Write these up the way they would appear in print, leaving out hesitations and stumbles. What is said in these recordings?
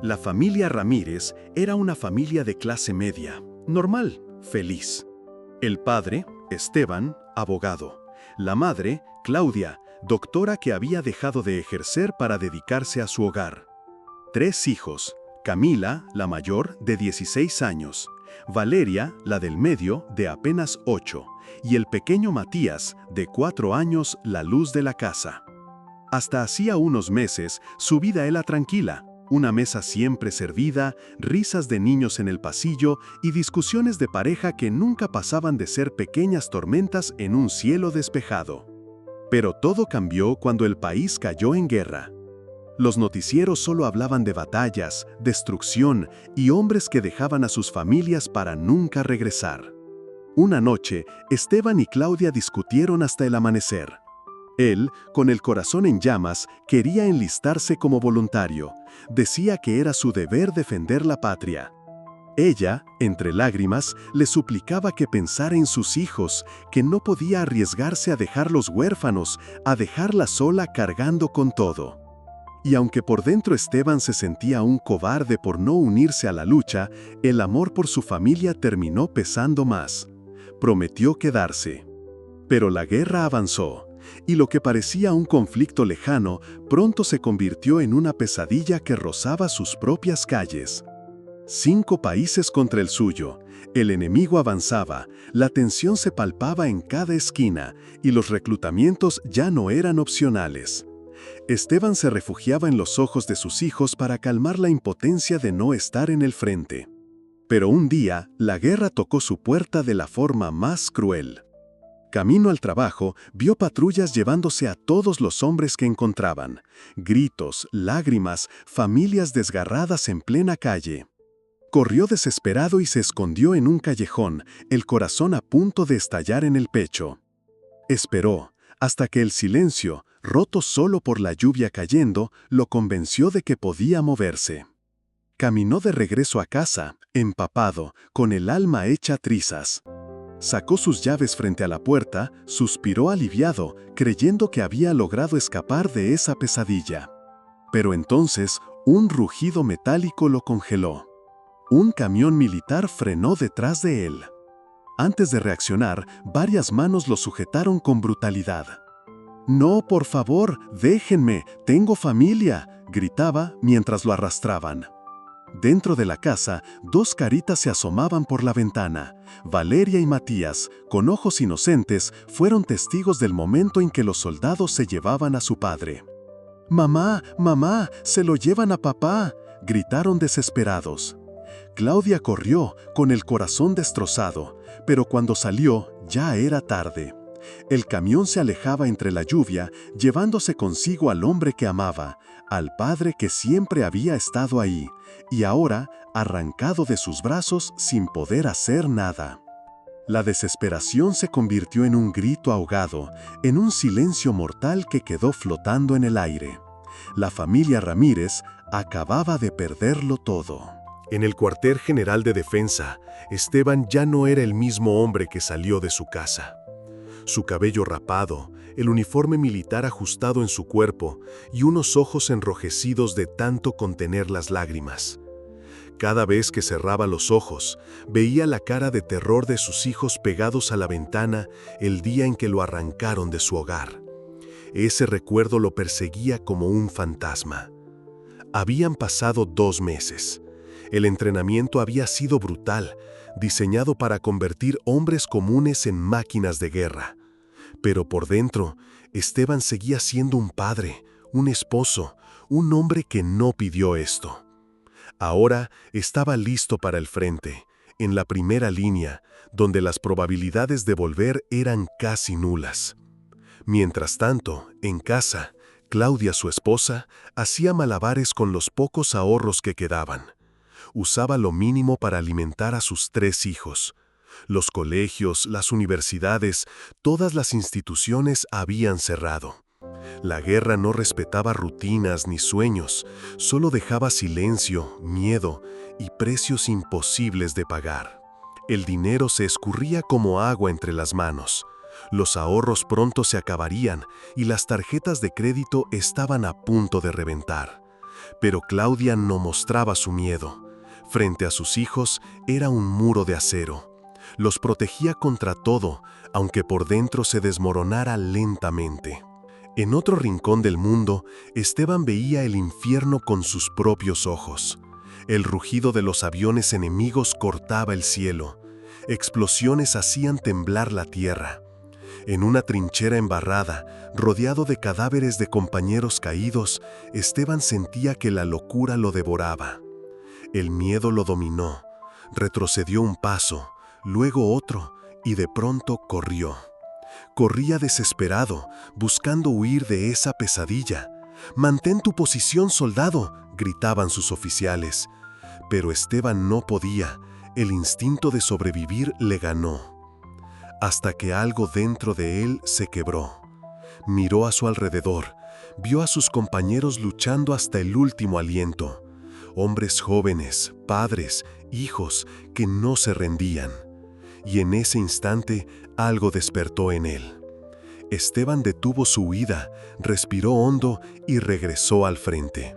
La familia Ramírez era una familia de clase media, normal, feliz. El padre, Esteban, abogado. La madre, Claudia, doctora que había dejado de ejercer para dedicarse a su hogar. 3 hijos: Camila, la mayor, de 16 años, Valeria, la del medio, de apenas 8, y el pequeño Matías, de 4 años, la luz de la casa. Hasta hacía unos meses, su vida era tranquila. Una mesa siempre servida, risas de niños en el pasillo y discusiones de pareja que nunca pasaban de ser pequeñas tormentas en un cielo despejado. Pero todo cambió cuando el país cayó en guerra. Los noticieros solo hablaban de batallas, destrucción y hombres que dejaban a sus familias para nunca regresar. Una noche, Esteban y Claudia discutieron hasta el amanecer. Él, con el corazón en llamas, quería enlistarse como voluntario. Decía que era su deber defender la patria. Ella, entre lágrimas, le suplicaba que pensara en sus hijos, que no podía arriesgarse a dejarlos huérfanos, a dejarla sola cargando con todo. Y aunque por dentro Esteban se sentía un cobarde por no unirse a la lucha, el amor por su familia terminó pesando más. Prometió quedarse. Pero la guerra avanzó. Y lo que parecía un conflicto lejano, pronto se convirtió en una pesadilla que rozaba sus propias calles. 5 países contra el suyo. El enemigo avanzaba, la tensión se palpaba en cada esquina, y los reclutamientos ya no eran opcionales. Esteban se refugiaba en los ojos de sus hijos para calmar la impotencia de no estar en el frente. Pero un día, la guerra tocó su puerta de la forma más cruel. Camino al trabajo, vio patrullas llevándose a todos los hombres que encontraban. Gritos, lágrimas, familias desgarradas en plena calle. Corrió desesperado y se escondió en un callejón, el corazón a punto de estallar en el pecho. Esperó, hasta que el silencio, roto solo por la lluvia cayendo, lo convenció de que podía moverse. Caminó de regreso a casa, empapado, con el alma hecha trizas. Sacó sus llaves frente a la puerta, suspiró aliviado, creyendo que había logrado escapar de esa pesadilla. Pero entonces, un rugido metálico lo congeló. Un camión militar frenó detrás de él. Antes de reaccionar, varias manos lo sujetaron con brutalidad. «No, por favor, déjenme, tengo familia», gritaba mientras lo arrastraban. Dentro de la casa, 2 caritas se asomaban por la ventana. Valeria y Matías, con ojos inocentes, fueron testigos del momento en que los soldados se llevaban a su padre. «Mamá, mamá, se lo llevan a papá», gritaron desesperados. Claudia corrió, con el corazón destrozado, pero cuando salió, ya era tarde. El camión se alejaba entre la lluvia, llevándose consigo al hombre que amaba, al padre que siempre había estado ahí, y ahora arrancado de sus brazos sin poder hacer nada. La desesperación se convirtió en un grito ahogado, en un silencio mortal que quedó flotando en el aire. La familia Ramírez acababa de perderlo todo. En el cuartel general de defensa, Esteban ya no era el mismo hombre que salió de su casa. Su cabello rapado, el uniforme militar ajustado en su cuerpo y unos ojos enrojecidos de tanto contener las lágrimas. Cada vez que cerraba los ojos, veía la cara de terror de sus hijos pegados a la ventana el día en que lo arrancaron de su hogar. Ese recuerdo lo perseguía como un fantasma. Habían pasado 2 meses. El entrenamiento había sido brutal, diseñado para convertir hombres comunes en máquinas de guerra. Pero por dentro, Esteban seguía siendo un padre, un esposo, un hombre que no pidió esto. Ahora estaba listo para el frente, en la primera línea, donde las probabilidades de volver eran casi nulas. Mientras tanto, en casa, Claudia, su esposa, hacía malabares con los pocos ahorros que quedaban. Usaba lo mínimo para alimentar a sus 3 hijos. Los colegios, las universidades, todas las instituciones habían cerrado. La guerra no respetaba rutinas ni sueños, solo dejaba silencio, miedo y precios imposibles de pagar. El dinero se escurría como agua entre las manos. Los ahorros pronto se acabarían y las tarjetas de crédito estaban a punto de reventar. Pero Claudia no mostraba su miedo. Frente a sus hijos era un muro de acero. Los protegía contra todo, aunque por dentro se desmoronara lentamente. En otro rincón del mundo, Esteban veía el infierno con sus propios ojos. El rugido de los aviones enemigos cortaba el cielo. Explosiones hacían temblar la tierra. En una trinchera embarrada, rodeado de cadáveres de compañeros caídos, Esteban sentía que la locura lo devoraba. El miedo lo dominó. Retrocedió un paso, luego otro, y de pronto corrió. Corría desesperado, buscando huir de esa pesadilla. «¡Mantén tu posición, soldado!», gritaban sus oficiales. Pero Esteban no podía. El instinto de sobrevivir le ganó. Hasta que algo dentro de él se quebró. Miró a su alrededor, vio a sus compañeros luchando hasta el último aliento. Hombres jóvenes, padres, hijos, que no se rendían. Y en ese instante algo despertó en él. Esteban detuvo su huida, respiró hondo y regresó al frente.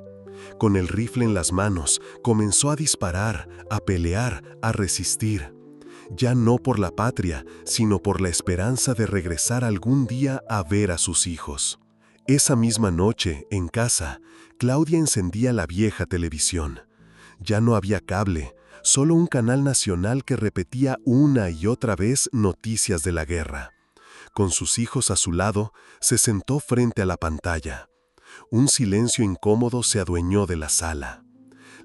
Con el rifle en las manos, comenzó a disparar, a pelear, a resistir. Ya no por la patria, sino por la esperanza de regresar algún día a ver a sus hijos. Esa misma noche, en casa, Claudia encendía la vieja televisión. Ya no había cable, solo un canal nacional que repetía una y otra vez noticias de la guerra. Con sus hijos a su lado, se sentó frente a la pantalla. Un silencio incómodo se adueñó de la sala.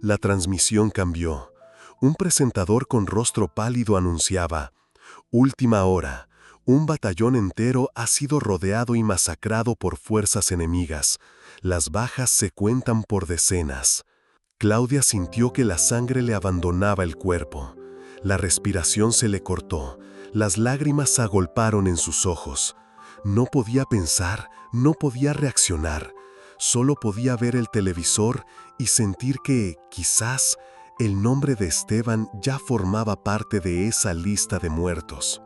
La transmisión cambió. Un presentador con rostro pálido anunciaba: «Última hora. Un batallón entero ha sido rodeado y masacrado por fuerzas enemigas. Las bajas se cuentan por decenas». Claudia sintió que la sangre le abandonaba el cuerpo. La respiración se le cortó. Las lágrimas se agolparon en sus ojos. No podía pensar, no podía reaccionar. Solo podía ver el televisor y sentir que, quizás, el nombre de Esteban ya formaba parte de esa lista de muertos.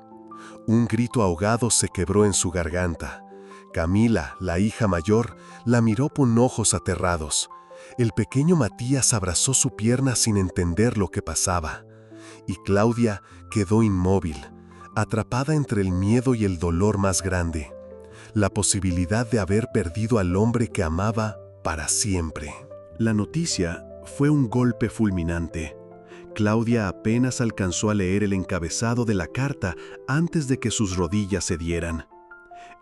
Un grito ahogado se quebró en su garganta. Camila, la hija mayor, la miró con ojos aterrados. El pequeño Matías abrazó su pierna sin entender lo que pasaba. Y Claudia quedó inmóvil, atrapada entre el miedo y el dolor más grande. La posibilidad de haber perdido al hombre que amaba para siempre. La noticia fue un golpe fulminante. Claudia apenas alcanzó a leer el encabezado de la carta antes de que sus rodillas cedieran.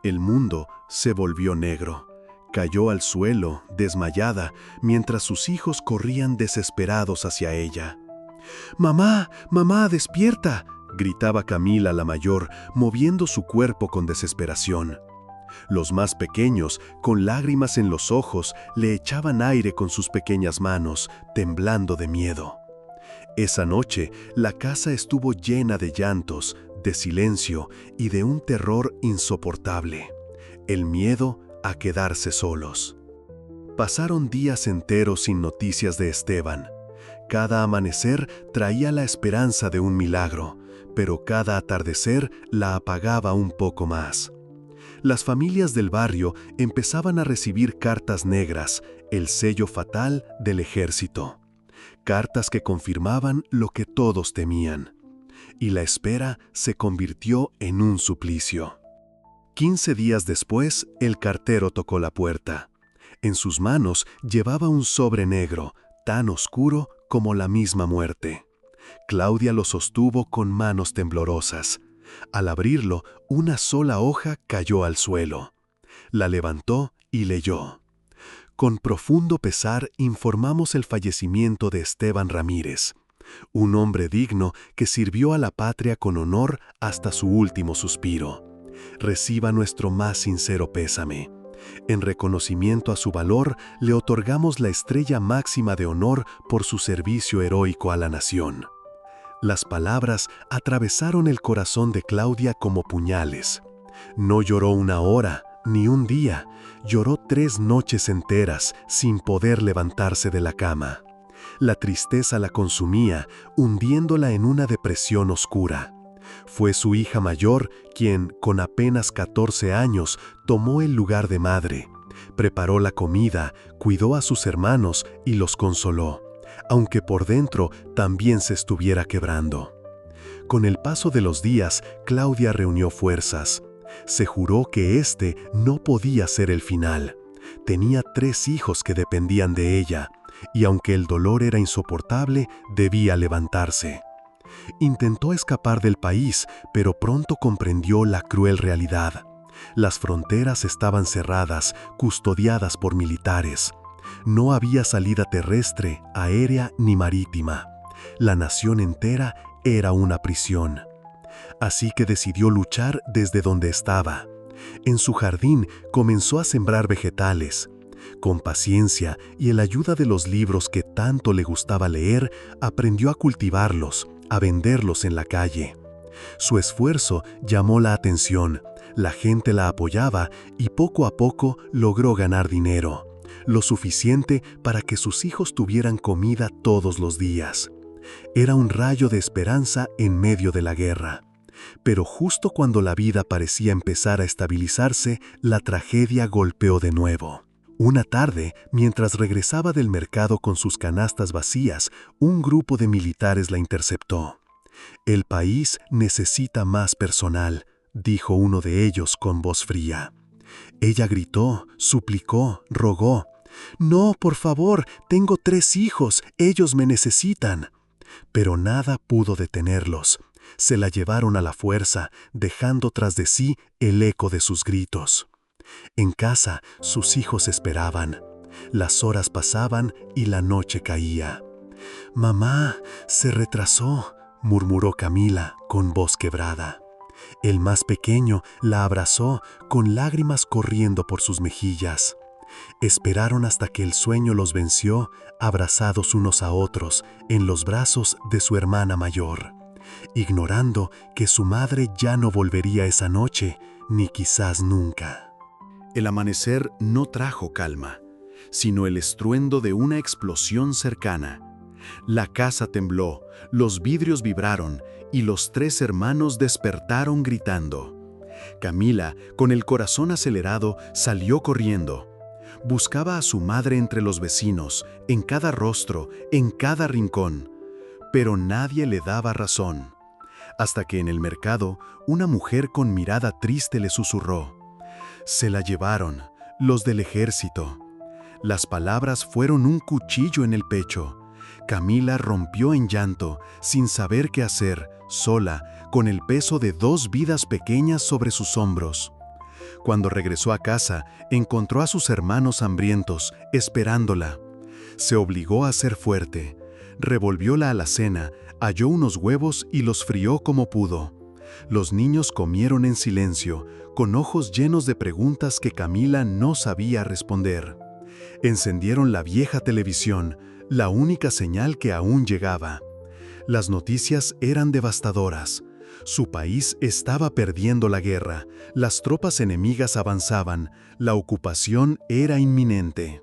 El mundo se volvió negro. Cayó al suelo, desmayada, mientras sus hijos corrían desesperados hacia ella. «¡Mamá! ¡Mamá, despierta!», gritaba Camila, la mayor, moviendo su cuerpo con desesperación. Los más pequeños, con lágrimas en los ojos, le echaban aire con sus pequeñas manos, temblando de miedo. Esa noche, la casa estuvo llena de llantos, de silencio y de un terror insoportable. El miedo a quedarse solos. Pasaron días enteros sin noticias de Esteban. Cada amanecer traía la esperanza de un milagro, pero cada atardecer la apagaba un poco más. Las familias del barrio empezaban a recibir cartas negras, el sello fatal del ejército. Cartas que confirmaban lo que todos temían. Y la espera se convirtió en un suplicio. 15 días después, el cartero tocó la puerta. En sus manos llevaba un sobre negro, tan oscuro como la misma muerte. Claudia lo sostuvo con manos temblorosas. Al abrirlo, una sola hoja cayó al suelo. La levantó y leyó. Con profundo pesar informamos el fallecimiento de Esteban Ramírez, un hombre digno que sirvió a la patria con honor hasta su último suspiro. Reciba nuestro más sincero pésame. En reconocimiento a su valor, le otorgamos la estrella máxima de honor por su servicio heroico a la nación. Las palabras atravesaron el corazón de Claudia como puñales. No lloró una hora, ni un día. Lloró 3 noches enteras, sin poder levantarse de la cama. La tristeza la consumía, hundiéndola en una depresión oscura. Fue su hija mayor quien, con apenas 14 años, tomó el lugar de madre, Preparó la comida, cuidó a sus hermanos y los consoló, aunque por dentro también se estuviera quebrando. Con el paso de los días, Claudia reunió fuerzas. Se juró que este no podía ser el final. Tenía 3 hijos que dependían de ella, y aunque el dolor era insoportable, debía levantarse. Intentó escapar del país, pero pronto comprendió la cruel realidad. Las fronteras estaban cerradas, custodiadas por militares. No había salida terrestre, aérea ni marítima. La nación entera era una prisión. Así que decidió luchar desde donde estaba. En su jardín comenzó a sembrar vegetales. Con paciencia y en la ayuda de los libros que tanto le gustaba leer, aprendió a cultivarlos, a venderlos en la calle. Su esfuerzo llamó la atención, la gente la apoyaba y poco a poco logró ganar dinero, lo suficiente para que sus hijos tuvieran comida todos los días. Era un rayo de esperanza en medio de la guerra. Pero justo cuando la vida parecía empezar a estabilizarse, la tragedia golpeó de nuevo. Una tarde, mientras regresaba del mercado con sus canastas vacías, un grupo de militares la interceptó. «El país necesita más personal», dijo uno de ellos con voz fría. Ella gritó, suplicó, rogó. «No, por favor, tengo 3 hijos, ellos me necesitan». Pero nada pudo detenerlos. Se la llevaron a la fuerza, dejando tras de sí el eco de sus gritos. En casa, sus hijos esperaban. Las horas pasaban y la noche caía. «Mamá, se retrasó», murmuró Camila con voz quebrada. El más pequeño la abrazó con lágrimas corriendo por sus mejillas. Esperaron hasta que el sueño los venció, abrazados unos a otros en los brazos de su hermana mayor, ignorando que su madre ya no volvería esa noche, ni quizás nunca. El amanecer no trajo calma, sino el estruendo de una explosión cercana. La casa tembló, los vidrios vibraron y los 3 hermanos despertaron gritando. Camila, con el corazón acelerado, salió corriendo. Buscaba a su madre entre los vecinos, en cada rostro, en cada rincón, pero nadie le daba razón. Hasta que en el mercado, una mujer con mirada triste le susurró: «Se la llevaron, los del ejército». Las palabras fueron un cuchillo en el pecho. Camila rompió en llanto, sin saber qué hacer, sola, con el peso de 2 vidas pequeñas sobre sus hombros. Cuando regresó a casa, encontró a sus hermanos hambrientos, esperándola. Se obligó a ser fuerte. Revolvió la alacena, halló unos huevos y los frió como pudo. Los niños comieron en silencio, con ojos llenos de preguntas que Camila no sabía responder. Encendieron la vieja televisión, la única señal que aún llegaba. Las noticias eran devastadoras. Su país estaba perdiendo la guerra, las tropas enemigas avanzaban, la ocupación era inminente.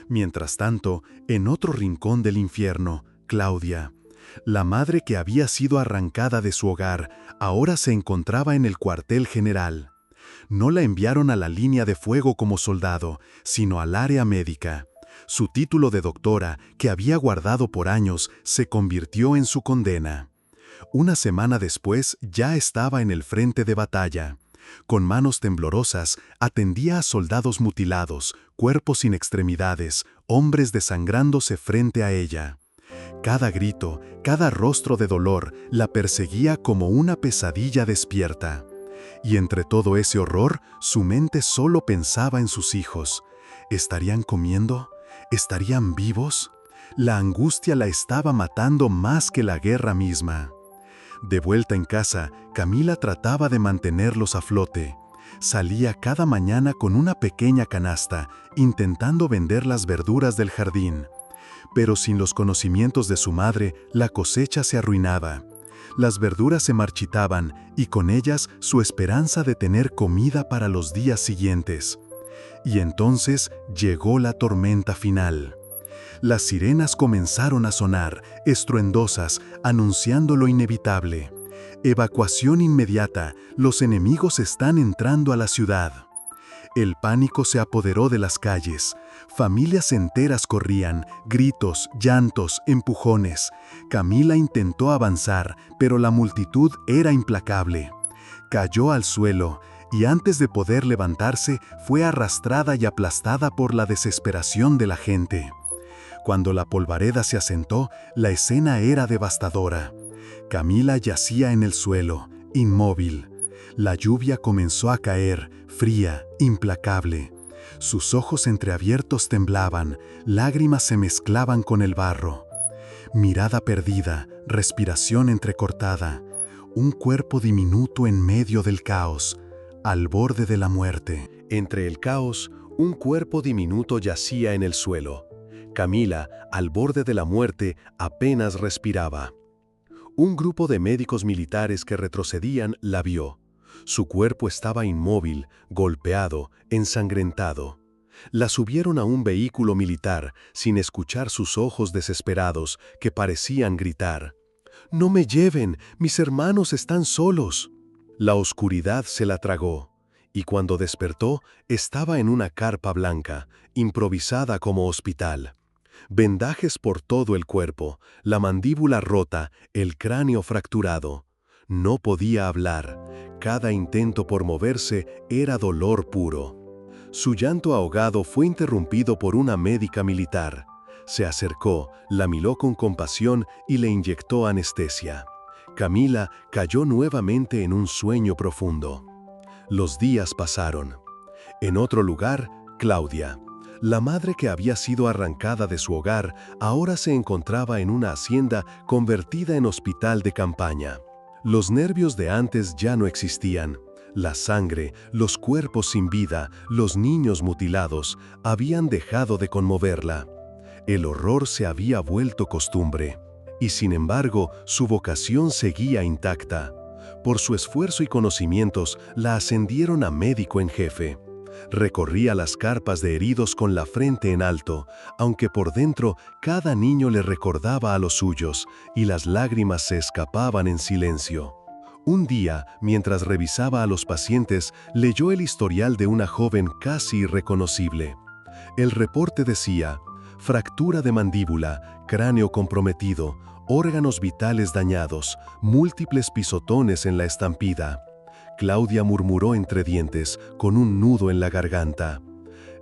Mientras tanto, en otro rincón del infierno, Claudia, la madre que había sido arrancada de su hogar, ahora se encontraba en el cuartel general. No la enviaron a la línea de fuego como soldado, sino al área médica. Su título de doctora, que había guardado por años, se convirtió en su condena. Una semana después ya estaba en el frente de batalla. Con manos temblorosas, atendía a soldados mutilados, cuerpos sin extremidades, hombres desangrándose frente a ella. Cada grito, cada rostro de dolor la perseguía como una pesadilla despierta. Y entre todo ese horror, su mente solo pensaba en sus hijos. ¿Estarían comiendo? ¿Estarían vivos? La angustia la estaba matando más que la guerra misma. De vuelta en casa, Camila trataba de mantenerlos a flote. Salía cada mañana con una pequeña canasta, intentando vender las verduras del jardín. Pero sin los conocimientos de su madre, la cosecha se arruinaba. Las verduras se marchitaban y con ellas su esperanza de tener comida para los días siguientes. Y entonces llegó la tormenta final. Las sirenas comenzaron a sonar, estruendosas, anunciando lo inevitable. Evacuación inmediata, los enemigos están entrando a la ciudad. El pánico se apoderó de las calles. Familias enteras corrían, gritos, llantos, empujones. Camila intentó avanzar, pero la multitud era implacable. Cayó al suelo y antes de poder levantarse fue arrastrada y aplastada por la desesperación de la gente. Cuando la polvareda se asentó, la escena era devastadora. Camila yacía en el suelo, inmóvil. La lluvia comenzó a caer, fría, implacable. Sus ojos entreabiertos temblaban, lágrimas se mezclaban con el barro. Mirada perdida, respiración entrecortada. Un cuerpo diminuto en medio del caos, al borde de la muerte. Entre el caos, un cuerpo diminuto yacía en el suelo. Camila, al borde de la muerte, apenas respiraba. Un grupo de médicos militares que retrocedían la vio. Su cuerpo estaba inmóvil, golpeado, ensangrentado. La subieron a un vehículo militar, sin escuchar sus ojos desesperados, que parecían gritar: «¡No me lleven! ¡Mis hermanos están solos!». La oscuridad se la tragó, y cuando despertó, estaba en una carpa blanca, improvisada como hospital. Vendajes por todo el cuerpo, la mandíbula rota, el cráneo fracturado. No podía hablar. Cada intento por moverse era dolor puro. Su llanto ahogado fue interrumpido por una médica militar. Se acercó, la miró con compasión y le inyectó anestesia. Camila cayó nuevamente en un sueño profundo. Los días pasaron. En otro lugar, Claudia, la madre que había sido arrancada de su hogar, ahora se encontraba en una hacienda convertida en hospital de campaña. Los nervios de antes ya no existían. La sangre, los cuerpos sin vida, los niños mutilados, habían dejado de conmoverla. El horror se había vuelto costumbre. Y sin embargo, su vocación seguía intacta. Por su esfuerzo y conocimientos, la ascendieron a médico en jefe. Recorría las carpas de heridos con la frente en alto, aunque por dentro cada niño le recordaba a los suyos, y las lágrimas se escapaban en silencio. Un día, mientras revisaba a los pacientes, leyó el historial de una joven casi irreconocible. El reporte decía: fractura de mandíbula, cráneo comprometido, órganos vitales dañados, múltiples pisotones en la estampida. Claudia murmuró entre dientes, con un nudo en la garganta: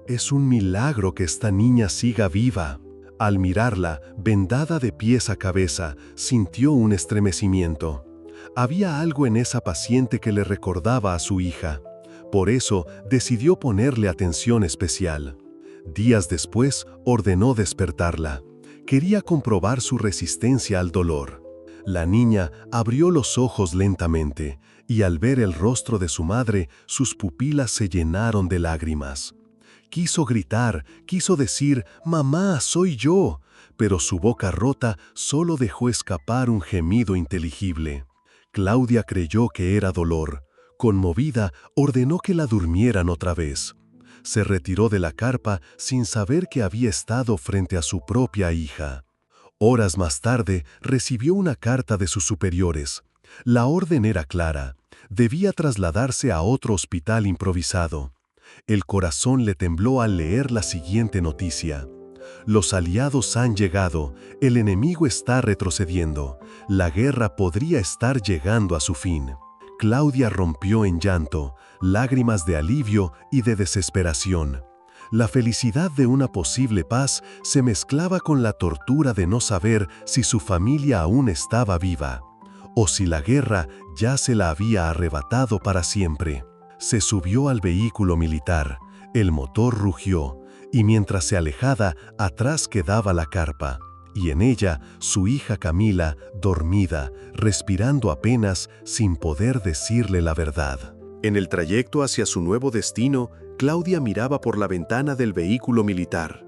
«Es un milagro que esta niña siga viva». Al mirarla, vendada de pies a cabeza, sintió un estremecimiento. Había algo en esa paciente que le recordaba a su hija. Por eso, decidió ponerle atención especial. Días después, ordenó despertarla. Quería comprobar su resistencia al dolor. La niña abrió los ojos lentamente, y al ver el rostro de su madre, sus pupilas se llenaron de lágrimas. Quiso gritar, quiso decir: «Mamá, soy yo», pero su boca rota solo dejó escapar un gemido inteligible. Claudia creyó que era dolor. Conmovida, ordenó que la durmieran otra vez. Se retiró de la carpa sin saber que había estado frente a su propia hija. Horas más tarde, recibió una carta de sus superiores. La orden era clara: debía trasladarse a otro hospital improvisado. El corazón le tembló al leer la siguiente noticia: «Los aliados han llegado, el enemigo está retrocediendo, la guerra podría estar llegando a su fin». Claudia rompió en llanto, lágrimas de alivio y de desesperación. La felicidad de una posible paz se mezclaba con la tortura de no saber si su familia aún estaba viva, o si la guerra ya se la había arrebatado para siempre. Se subió al vehículo militar, el motor rugió, y mientras se alejaba, atrás quedaba la carpa, y en ella su hija Camila, dormida, respirando apenas, sin poder decirle la verdad. En el trayecto hacia su nuevo destino, Claudia miraba por la ventana del vehículo militar.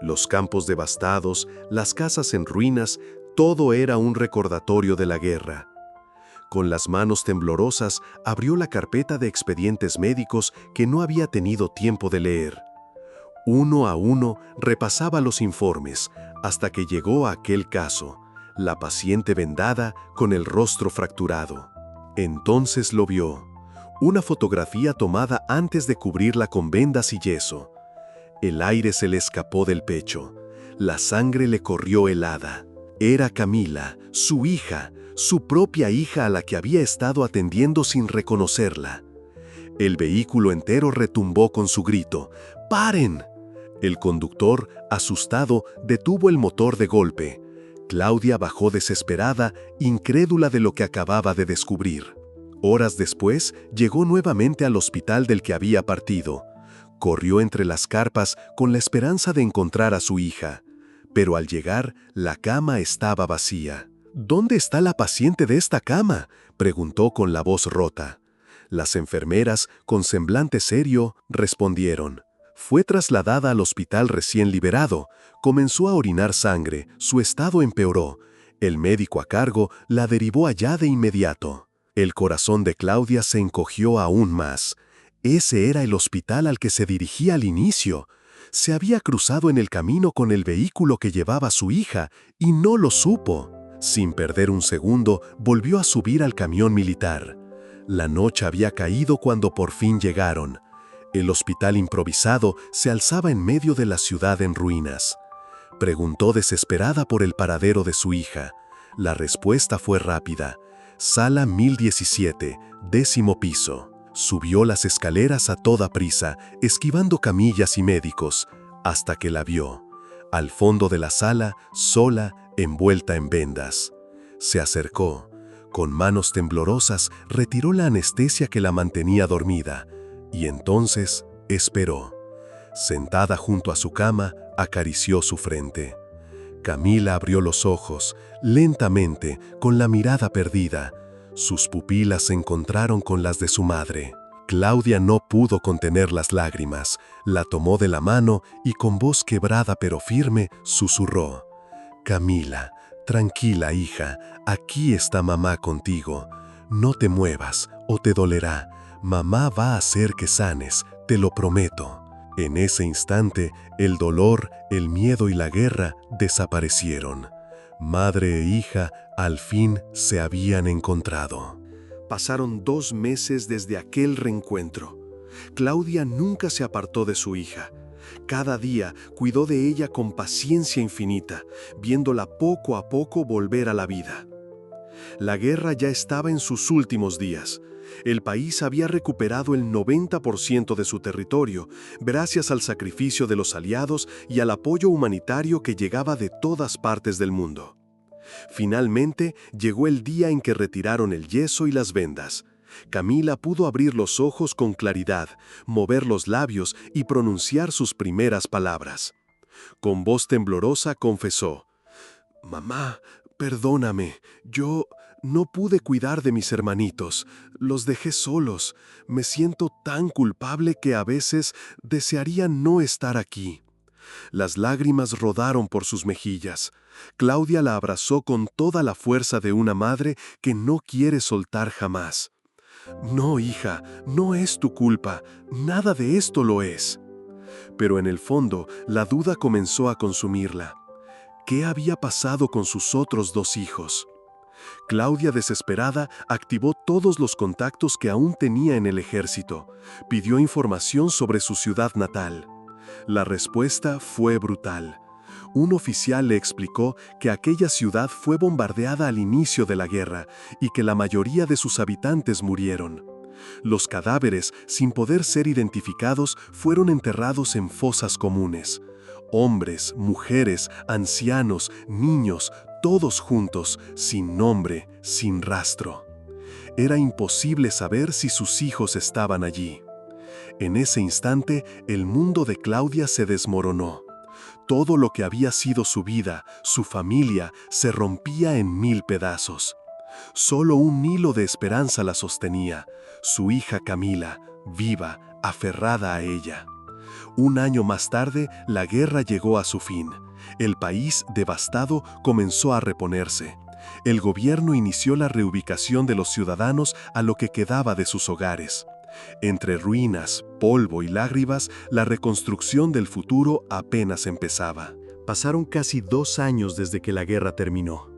Los campos devastados, las casas en ruinas, todo era un recordatorio de la guerra. Con las manos temblorosas, abrió la carpeta de expedientes médicos que no había tenido tiempo de leer. Uno a uno repasaba los informes, hasta que llegó a aquel caso, la paciente vendada con el rostro fracturado. Entonces lo vio. Una fotografía tomada antes de cubrirla con vendas y yeso. El aire se le escapó del pecho. La sangre le corrió helada. Era Camila, su hija, su propia hija a la que había estado atendiendo sin reconocerla. El vehículo entero retumbó con su grito: ¡Paren! El conductor, asustado, detuvo el motor de golpe. Claudia bajó desesperada, incrédula de lo que acababa de descubrir. Horas después, llegó nuevamente al hospital del que había partido. Corrió entre las carpas con la esperanza de encontrar a su hija. Pero al llegar, la cama estaba vacía. «¿Dónde está la paciente de esta cama?», preguntó con la voz rota. Las enfermeras, con semblante serio, respondieron: «Fue trasladada al hospital recién liberado. Comenzó a orinar sangre, su estado empeoró. El médico a cargo la derivó allá de inmediato». El corazón de Claudia se encogió aún más. Ese era el hospital al que se dirigía al inicio. Se había cruzado en el camino con el vehículo que llevaba a su hija y no lo supo. Sin perder un segundo, volvió a subir al camión militar. La noche había caído cuando por fin llegaron. El hospital improvisado se alzaba en medio de la ciudad en ruinas. Preguntó desesperada por el paradero de su hija. La respuesta fue rápida: Sala 1017, 10º piso. Subió las escaleras a toda prisa, esquivando camillas y médicos, hasta que la vio. Al fondo de la sala, sola, envuelta en vendas. Se acercó. Con manos temblorosas, retiró la anestesia que la mantenía dormida, y entonces esperó. Sentada junto a su cama, acarició su frente. Camila abrió los ojos, lentamente, con la mirada perdida. Sus pupilas se encontraron con las de su madre. Claudia no pudo contener las lágrimas. La tomó de la mano y con voz quebrada pero firme, susurró: «Camila, tranquila, hija, aquí está mamá contigo. No te muevas o te dolerá. Mamá va a hacer que sanes, te lo prometo». En ese instante, el dolor, el miedo y la guerra desaparecieron. Madre e hija al fin se habían encontrado. Pasaron 2 meses desde aquel reencuentro. Claudia nunca se apartó de su hija. Cada día cuidó de ella con paciencia infinita, viéndola poco a poco volver a la vida. La guerra ya estaba en sus últimos días. El país había recuperado el 90% de su territorio, gracias al sacrificio de los aliados y al apoyo humanitario que llegaba de todas partes del mundo. Finalmente llegó el día en que retiraron el yeso y las vendas. Camila pudo abrir los ojos con claridad, mover los labios y pronunciar sus primeras palabras. Con voz temblorosa confesó: «Mamá, perdóname, yo no pude cuidar de mis hermanitos, los dejé solos. Me siento tan culpable que a veces desearía no estar aquí». Las lágrimas rodaron por sus mejillas. Claudia la abrazó con toda la fuerza de una madre que no quiere soltar jamás. «No, hija, no es tu culpa, nada de esto lo es». Pero en el fondo, la duda comenzó a consumirla. ¿Qué había pasado con sus otros 2 hijos? Claudia, desesperada, activó todos los contactos que aún tenía en el ejército. Pidió información sobre su ciudad natal. La respuesta fue brutal. Un oficial le explicó que aquella ciudad fue bombardeada al inicio de la guerra y que la mayoría de sus habitantes murieron. Los cadáveres, sin poder ser identificados, fueron enterrados en fosas comunes. Hombres, mujeres, ancianos, niños, todos juntos, sin nombre, sin rastro. Era imposible saber si sus hijos estaban allí. En ese instante, el mundo de Claudia se desmoronó. Todo lo que había sido su vida, su familia, se rompía en 1000 pedazos. Solo un hilo de esperanza la sostenía: su hija Camila, viva, aferrada a ella. Un año más tarde, la guerra llegó a su fin. El país, devastado, comenzó a reponerse. El gobierno inició la reubicación de los ciudadanos a lo que quedaba de sus hogares. Entre ruinas, polvo y lágrimas, la reconstrucción del futuro apenas empezaba. Pasaron casi 2 años desde que la guerra terminó.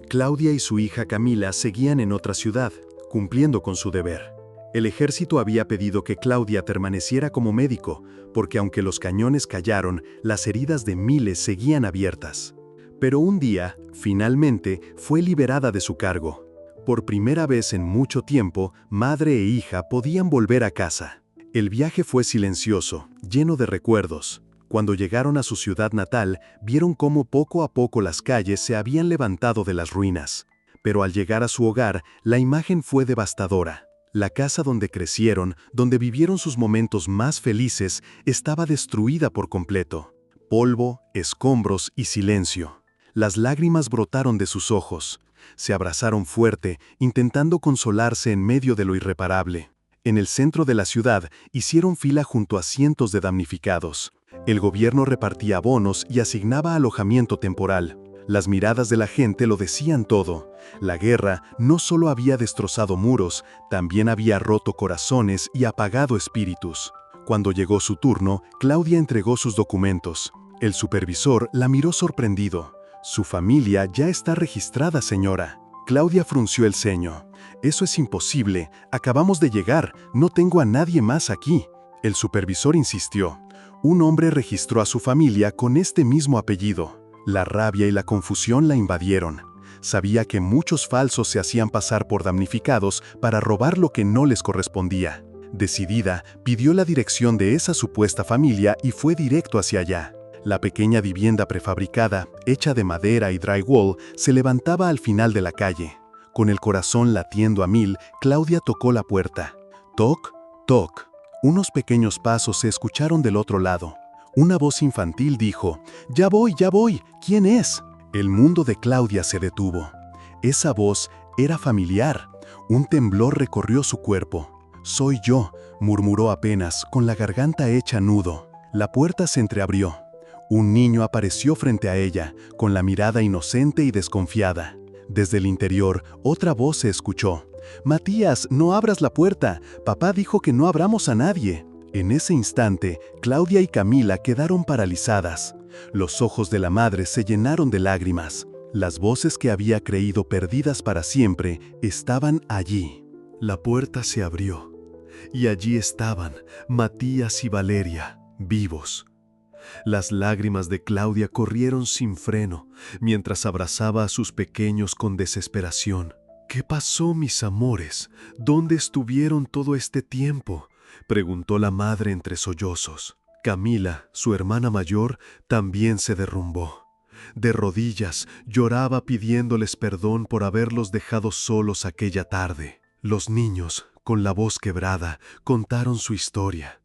Claudia y su hija Camila seguían en otra ciudad, cumpliendo con su deber. El ejército había pedido que Claudia permaneciera como médico, porque aunque los cañones callaron, las heridas de miles seguían abiertas. Pero un día, finalmente, fue liberada de su cargo. Por primera vez en mucho tiempo, madre e hija podían volver a casa. El viaje fue silencioso, lleno de recuerdos. Cuando llegaron a su ciudad natal, vieron cómo poco a poco las calles se habían levantado de las ruinas. Pero al llegar a su hogar, la imagen fue devastadora. La casa donde crecieron, donde vivieron sus momentos más felices, estaba destruida por completo. Polvo, escombros y silencio. Las lágrimas brotaron de sus ojos. Se abrazaron fuerte, intentando consolarse en medio de lo irreparable. En el centro de la ciudad, hicieron fila junto a cientos de damnificados. El gobierno repartía bonos y asignaba alojamiento temporal. Las miradas de la gente lo decían todo. La guerra no solo había destrozado muros, también había roto corazones y apagado espíritus. Cuando llegó su turno, Claudia entregó sus documentos. El supervisor la miró sorprendido. «Su familia ya está registrada, señora». Claudia frunció el ceño. «Eso es imposible. Acabamos de llegar. No tengo a nadie más aquí». El supervisor insistió. «Un hombre registró a su familia con este mismo apellido». La rabia y la confusión la invadieron. Sabía que muchos falsos se hacían pasar por damnificados para robar lo que no les correspondía. Decidida, pidió la dirección de esa supuesta familia y fue directo hacia allá. La pequeña vivienda prefabricada, hecha de madera y drywall, se levantaba al final de la calle. Con el corazón latiendo a mil, Claudia tocó la puerta. Toc, toc. Unos pequeños pasos se escucharon del otro lado. Una voz infantil dijo: «Ya voy, ya voy. ¿Quién es?». El mundo de Claudia se detuvo. Esa voz era familiar. Un temblor recorrió su cuerpo. «Soy yo», murmuró apenas, con la garganta hecha nudo. La puerta se entreabrió. Un niño apareció frente a ella, con la mirada inocente y desconfiada. Desde el interior, otra voz se escuchó. «Matías, no abras la puerta. Papá dijo que no abramos a nadie». En ese instante, Claudia y Camila quedaron paralizadas. Los ojos de la madre se llenaron de lágrimas. Las voces que había creído perdidas para siempre estaban allí. La puerta se abrió, y allí estaban Matías y Valeria, vivos. Las lágrimas de Claudia corrieron sin freno, mientras abrazaba a sus pequeños con desesperación. «¿Qué pasó, mis amores? ¿Dónde estuvieron todo este tiempo?», preguntó la madre entre sollozos. Camila, su hermana mayor, también se derrumbó. De rodillas, lloraba pidiéndoles perdón por haberlos dejado solos aquella tarde. Los niños, con la voz quebrada, contaron su historia.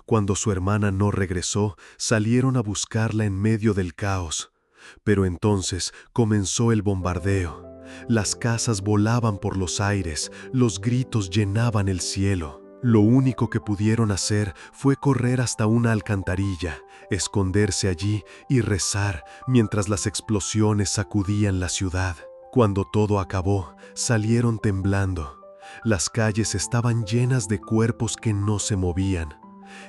Cuando su hermana no regresó, salieron a buscarla en medio del caos. Pero entonces comenzó el bombardeo. Las casas volaban por los aires, los gritos llenaban el cielo. Lo único que pudieron hacer fue correr hasta una alcantarilla, esconderse allí y rezar mientras las explosiones sacudían la ciudad. Cuando todo acabó, salieron temblando. Las calles estaban llenas de cuerpos que no se movían.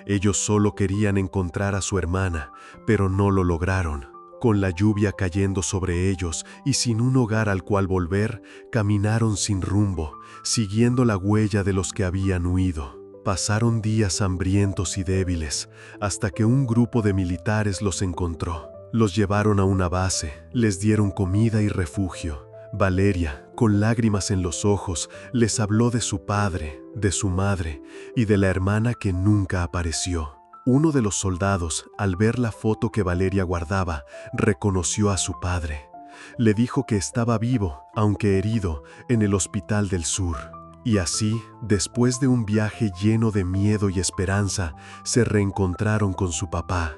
Ellos solo querían encontrar a su hermana, pero no lo lograron. Con la lluvia cayendo sobre ellos y sin un hogar al cual volver, caminaron sin rumbo, siguiendo la huella de los que habían huido. Pasaron días hambrientos y débiles, hasta que un grupo de militares los encontró. Los llevaron a una base, les dieron comida y refugio. Valeria, con lágrimas en los ojos, les habló de su padre, de su madre y de la hermana que nunca apareció. Uno de los soldados, al ver la foto que Valeria guardaba, reconoció a su padre. Le dijo que estaba vivo, aunque herido, en el hospital del sur. Y así, después de un viaje lleno de miedo y esperanza, se reencontraron con su papá.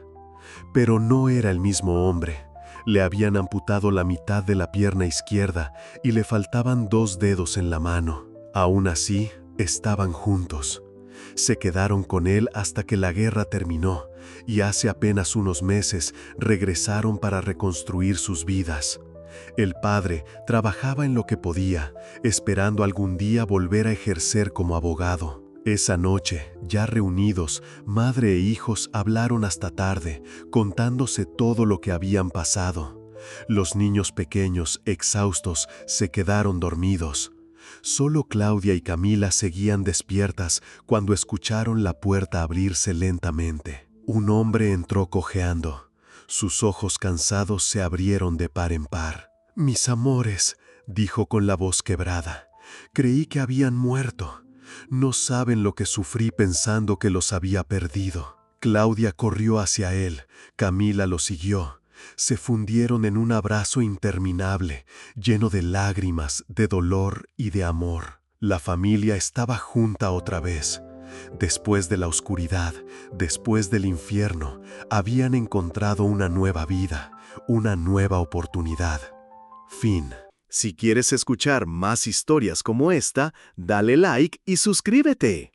Pero no era el mismo hombre. Le habían amputado la mitad de la pierna izquierda y le faltaban 2 dedos en la mano. Aún así, estaban juntos. Se quedaron con él hasta que la guerra terminó y hace apenas unos meses regresaron para reconstruir sus vidas. El padre trabajaba en lo que podía, esperando algún día volver a ejercer como abogado. Esa noche, ya reunidos, madre e hijos hablaron hasta tarde, contándose todo lo que habían pasado. Los niños pequeños, exhaustos, se quedaron dormidos. Solo Claudia y Camila seguían despiertas cuando escucharon la puerta abrirse lentamente. Un hombre entró cojeando. Sus ojos cansados se abrieron de par en par. «Mis amores», dijo con la voz quebrada. «Creí que habían muerto. No saben lo que sufrí pensando que los había perdido». Claudia corrió hacia él. Camila lo siguió. Se fundieron en un abrazo interminable, lleno de lágrimas, de dolor y de amor. La familia estaba junta otra vez. Después de la oscuridad, después del infierno, habían encontrado una nueva vida, una nueva oportunidad. Fin. Si quieres escuchar más historias como esta, dale like y suscríbete.